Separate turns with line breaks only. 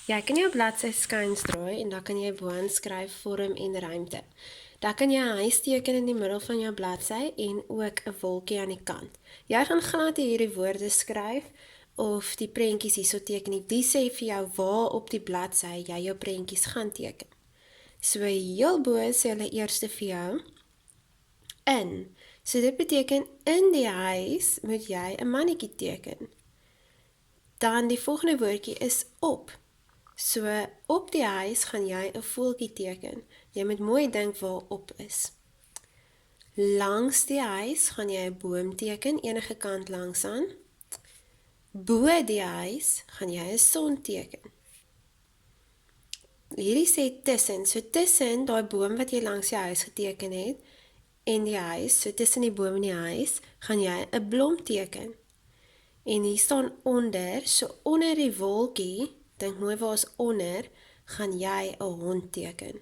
Jy kan jou bladsy skuins draai en dan kan jy bo-aan skryf vorm en ruimte. Dan kan jy 'n huis teken in die middel van jou bladsy en ook 'n wolkie aan die kant. Jy gaan glad nie hierdie woorde skryf of die prentjies hierso teken nie. Die sê vir jou waar op die bladsy jy jou prentjies gaan teken. So heel bo sê hulle eers vir jou in. So dit beteken in die huis moet jy 'n mannetjie teken. Dan die volgende woordjie is op. So op die huis gaan jy 'n voeltjie teken. Jy moet mooi dink waar op is. Langs die huis gaan jy 'n boom teken, enige kant langs aan. Bo die huis gaan jy 'n son teken. Hierdie sê tussen, so tussen daai boom wat jy langs die huis geteken het en die huis, so tussen die boom en die huis, gaan jy 'n blom teken. En hier staan onder, so onder die wolkie, dink mooi waar is onder, gaan jy 'n hond teken.